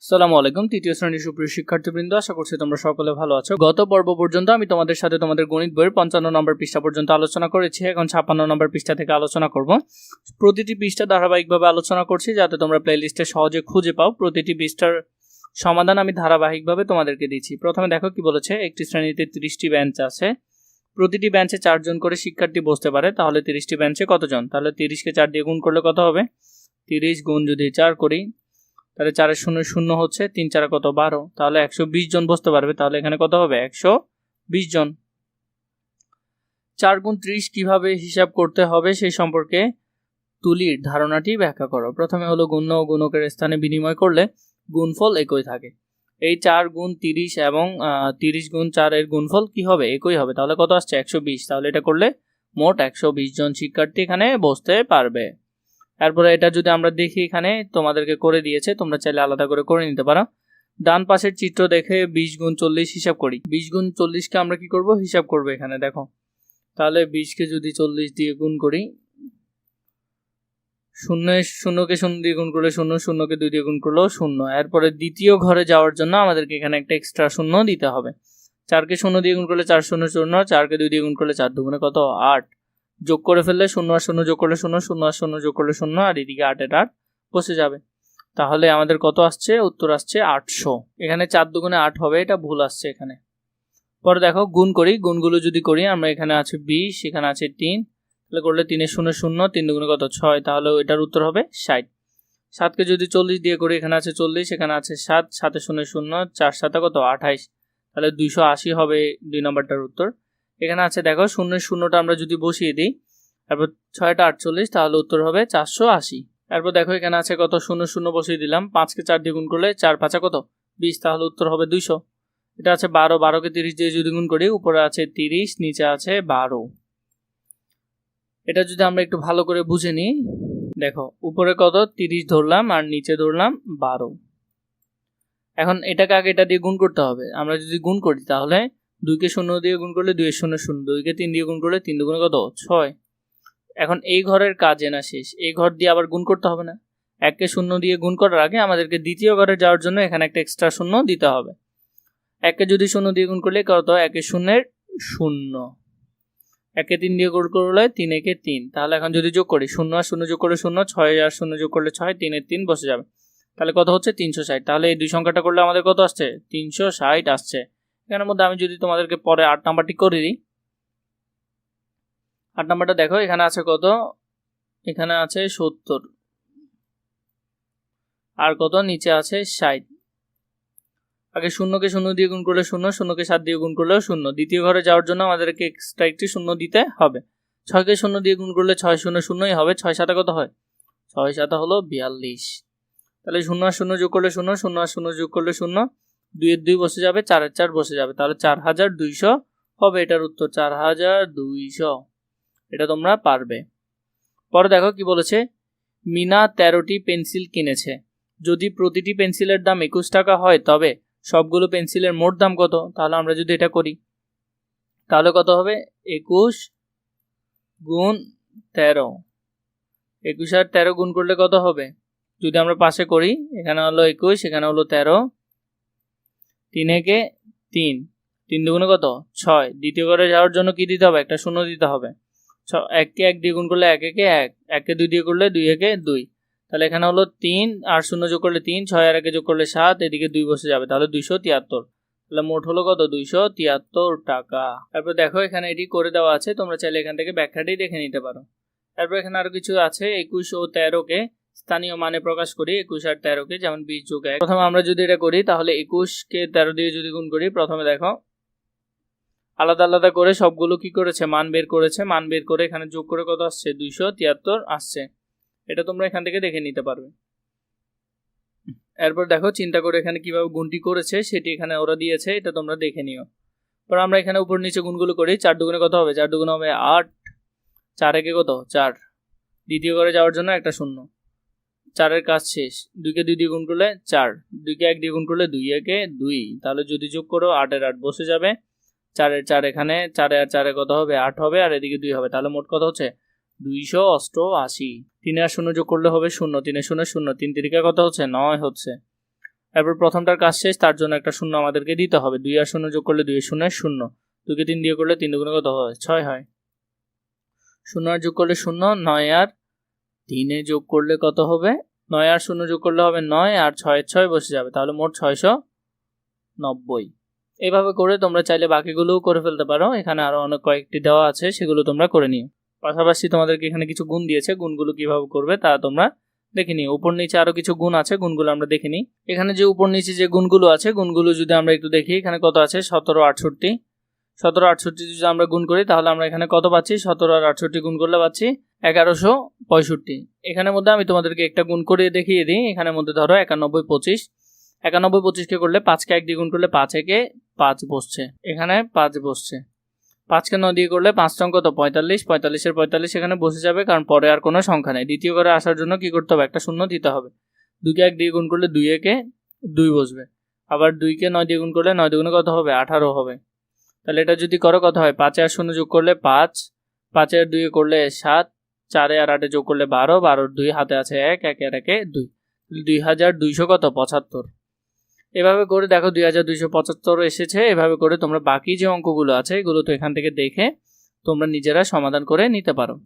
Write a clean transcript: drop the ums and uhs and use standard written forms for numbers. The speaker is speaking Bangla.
আসসালামু আলাইকুম। তৃতীয় শ্রেণীর সুপ্রিয় শিক্ষার্থীবৃন্দ, আশা করছি তোমরা সকলে ভালো আছো। গত পর্ব পর্যন্ত আমি তোমাদের সাথে তোমাদের গণিত বইয়ের 55 নম্বর পৃষ্ঠা পর্যন্ত আলোচনা করেছি। এখন 56 নম্বর পৃষ্ঠা থেকে আলোচনা করব। প্রতিটি পৃষ্ঠা ধারাবাহিকভাবে আলোচনা করছি যাতে তোমরা প্লেলিস্টে সহজে খুঁজে পাও। প্রতিটি পৃষ্ঠার সমাধান আমি ধারাবাহিকভাবে তোমাদেরকে দিচ্ছি। প্রথমে দেখো কি বলেছে, একটি শ্রেণীতে 30টি বেঞ্চ আছে। প্রতিটি বেঞ্চে 4 জন করে শিক্ষার্থী বসতে পারে। তাহলে 30টি বেঞ্চে কতজন? তাহলে 30কে 4 দিয়ে গুণ করলে কত হবে? 30 গুণ যদি 4 করি তাহলে 4 শূন্য শূন্য হচ্ছে, 3 4 কত 12, তাহলে 120 জন বসতে পারবে। তাহলে এখানে কত হবে? 120 জন। 4 গুণ 30 কিভাবে হিসাব করতে হবে সেই সম্পর্কে তুলির ধারণাটি ব্যাখ্যা করো। প্রথমে হলো গুণ্য ও গুণকের স্থানে বিনিময় করলে গুণফল একই থাকে। এই 4 গুণ 30 এবং 30 গুণ 4 এর গুণফল কি হবে? একই হবে। তাহলে কত আসছে? 120। তাহলে এটা করলে মোট 120 জন শিক্ষার্থী এখানে বসতে পারবে। তারপরে এটা যদি আমরা দেখি, এখানে তোমাদেরকে করে দিয়েছে, তোমরা চাইলে আলাদা করে নিতে পারো। ডান পাশের চিত্র দেখে 20 গুণ 40 হিসাব করি। 20 গুণ 40কে আমরা কি করব? হিসাব করব। এখানে দেখো, তাহলে 20কে যদি 40 দিয়ে গুণ করি, শূন্যকে 0 দিয়ে গুণ করলে 0, 0কে 2 দিয়ে গুণ করলেও 0। এরপরে দ্বিতীয় ঘরে যাওয়ার জন্য আমাদেরকে এখানে একটা এক্সট্রা 0 দিতে হবে। 4কে 0 দিয়ে গুণ করলে 4 0 0, 4কে 2 দিয়ে গুণ করলে 4 2 কত? 8। যোগ করে ফেললে 0 আর 0 যোগ করলে 0, 0 আর 0 যোগ করলে 0, আর এদিকে 8 এর 8 বসে যাবে। তাহলে আমাদের কত আসছে? উত্তর আসছে 800। এখানে 4 দুগুণে 8 হবে, এটা ভুল আসছে এখানে। পরে দেখো গুণ করি, গুণগুলো যদি করি আমরা, এখানে আছে 20, এখানে আছে 3, তাহলে করলে 3 এর 0 0, 3 দুগুণে কত? 6, তাহলে এটার উত্তর হবে 60। 7কে যদি 40 দিয়ে করি, এখানে আছে 40, এখানে আছে 7, 7 এর 0 0, 4 7 কত? 28, তাহলে 280 হবে 2 নম্বরটার উত্তর। এখানে আছে দেখো 0 0টা আমরা যদি বসিয়ে দিই, তারপর 6টা 48, তাহলে উত্তর হবে 480। তারপর দেখো এখানে আছে কত? 0 0 বসিয়ে দিলাম। 5কে 4 দিয়ে গুণ করলে 4 5 কত? 20, তাহলে উত্তর হবে 200। এটা আছে 12, 12কে 30 দিয়ে যদি গুণ করি, উপরে আছে 30, নিচে আছে 12। এটা যদি আমরা একটু ভালো করে বুঝে নিই, দেখো উপরে কত? 30 ধরলাম আর নিচে ধরলাম 12। এখন এটাকে আগে এটা দিয়ে গুণ করতে হবে। আমরা যদি গুণ করি তাহলে 2কে 0 দিয়ে গুণ করলে 2 এর 0 0, 2কে 3 দিয়ে গুণ করলে 3 দুগুণে কত? 6। এখন এই ঘরের কাজে না শেষ, এই ঘর দিয়ে আবার গুণ করতে হবে না? 1কে 0 দিয়ে গুণ করার আগে আমাদেরকে দ্বিতীয় ঘরে যাওয়ার জন্য এখানে একটা এক্সট্রা 0 দিতে হবে। 1কে যদি 0 দিয়ে গুণ করলে কত? 1 এর 0 এর 0, 1কে 3 দিয়ে গুণ করলে 3 একে 3, তাহলে এখন যদি যোগ করি 0 আর 0 যোগ করলে 0, 6 আর 0 যোগ করলে 6, 3 এর 3 বসে যাবে। তাহলে কত হচ্ছে? 360। তাহলে এই দুই সংখ্যাটা করলে আমাদের কত আসছে? 360 আসছে। এখানের মধ্যে আমি যদি তোমাদেরকে পরে 8 নাম্বারটি করে দিই, 8 নাম্বারটা দেখো, এখানে আছে কত? এখানে আছে 70, আর কত? নিচে আছে 60। আগে 0কে 0 দিয়ে গুণ করলে 0, 0কে 7 দিয়ে গুণ করলেও 0। দ্বিতীয় ঘরে যাওয়ার জন্য আমাদেরকে এক্সট্রা একটি 0 দিতে হবে। 6কে 0 দিয়ে গুণ করলে 6 0 0ই হবে। 6 7 কত হয়? 6 7 হলো 42। তাহলে 0 আর 0 যোগ করলে 0, 0 আর 0 যোগ করলে 0, 2 এর 2 বসে যাবে, 4 এর 4 বসে যাবে। তাহলে 4200 হবে এটার উত্তর, 4200। এটা তোমরা পারবে। পরে দেখো কি বলেছে, মিনা 13টি পেন্সিল কিনেছে। যদি প্রতিটি পেন্সিলের দাম 21 টাকা হয় তবে সবগুলো পেন্সিলের মোট দাম কত? তাহলে আমরা যদি এটা করি তাহলে কত হবে? 21 গুণ 13, 21 আর 13 গুণ করলে কত হবে? যদি আমরা পাশে করি, এখানে হলো 21, এখানে হলো 13, 3 একে 3, 3 দুগুণে কত? 6। দ্বিতীয় ঘরে যাওয়ার জন্য কি দিতে হবে? একটা 0 দিতে হবে। 1কে 1 দিয়ে গুণ করলে 1 একে 1, 1কে 2 দিয়ে করলে 2 একে 2, তাহলে এখানে হলো 3 আর 0 যোগ করলে 3, 6 আর 1 যোগ করলে 7, এদিকে 2 বসে যাবে, তাহলে 273। তাহলে মোট হলো কত? 273 টাকা। তারপর দেখো এখানে এটি করে দেওয়া আছে, তোমরা চাইলে এখান থেকে ব্যাখ্যাটি দেখে নিতে পারো। তারপর এখানে আরো কিছু আছে, 21 ও 13কে স্থানীয় মানে প্রকাশ করি। 21 আর 13কে, যেমন 20 যোগ 1। প্রথমে আমরা যদি এটা করি তাহলে 21কে 13 দিয়ে যদি গুণ করি, প্রথমে দেখো আলাদা আলাদা করে সবগুলো কি করেছে? মান বের করেছে। মান বের করে এখানে যোগ করে কত আসছে? 273 আসছে। এটা তোমরা এখান থেকে দেখে নিতে পারবে। এরপর দেখো চিন্তা করে এখানে কিভাবে গুণটি করেছে সেটি এখানে ওরা দিয়েছে, এটা তোমরা দেখে নিও। পর আমরা এখানে উপর নিচে গুণগুলো করি। 4 দুগুণে কত হবে? 4 দুগুণে হবে 8, 4 একে কত? 4। দ্বিতীয় ঘরে যাওয়ার জন্য একটা 0, 4 এর কাজ শেষ। 2কে 2 দিয়ে গুণ করলে 4, 2কে 1 দিয়ে গুণ করলে 2 একে 2, তাহলে যদি যোগ করো 8 এর 8 বসে যাবে। 4 এর 4 এখানে, 4 আর 4 কত হবে? 8 হবে, আর এদিকে 2 হবে, তাহলে মোট কত হচ্ছে? 288। 3 আর 0 যোগ করলে হবে 0, 3 এর 0 0, 3 তিরিকা কত হচ্ছে? 9 হচ্ছে। এরপর প্রথমটার কাজ শেষ, তার জন্য একটা শূন্য আমাদেরকে দিতে হবে। 2 আর 0 যোগ করলে 2 এর 0 শূন্য, 2কে 3 দিয়ে করলে 3 দুগুণে কত হয়? 6 হয়। 0 আর যোগ করলে 0, 9 আর 3 যোগ করলে কত হবে? 9 আর 0 যোগ করলে হবে 9, আর 6 এর 6 বসে যাবে, তাহলে মোট 690। এইভাবে করে তোমরা চাইলে বাকিগুলোও করে ফেলতে পারো, এখানে আরো অনেক কয়েকটি দেওয়া আছে, সেগুলো তোমরা করে নিও। পাশাপাশি তোমাদেরকে এখানে কিছু গুণ দিয়েছে, গুণগুলো কিভাবে করবে তা তোমরা দেখে নিও। উপর নিচে আরো কিছু গুণ আছে, গুণগুলো আমরা দেখে নিই। এখানে যে উপর নিচে যে গুণগুলো আছে, গুণগুলো যদি আমরা একটু দেখি, এখানে কত আছে? 17, 68। 17, 68 যদি আমরা গুণ করি তাহলে আমরা এখানে কত পাচ্ছি? 17 আর 68 গুণ করলে পাচ্ছি 1165। এখানের মধ্যে আমি তোমাদেরকে একটা গুণ করে দেখিয়ে দিই। এখানের মধ্যে ধরো 91, 25। 91, 25কে করলে 5কে 1 দিয়ে গুণ করলে 5 একে 5 বসছে, এখানে 5 বসছে। 5কে 9 দিয়ে করলে 5 রং কত? 45, 45-এর 45 এখানে বসে যাবে, কারণ পরে আর কোনো সংখ্যা নেই। দ্বিতীয় ঘরে আসার জন্য কি করতে হবে? একটা শূন্য দিতে হবে। 2কে 1 দিয়ে গুণ করলে 2 একে 2 বসবে। আবার 2কে 9 দিয়ে গুণ করলে 9 দুগুণে কত হবে? 18 হবে। তাহলে এটা যদি করো কত হয়? 5 আর 0 যোগ করলে 5, 5 আর 2 করলে 7, 4 আর 8 যোগ করলে 12, 12 2 হাতে আছে 1, 1 আর 1 2, 2200 কত? 75। এভাবে করে দেখো 2275 এসেছে। এভাবে করে তোমরা বাকি যে অঙ্কগুলো আছে এগুলো তো এখান থেকে দেখে তোমরা নিজেরা সমাধান করে নিতে পারো।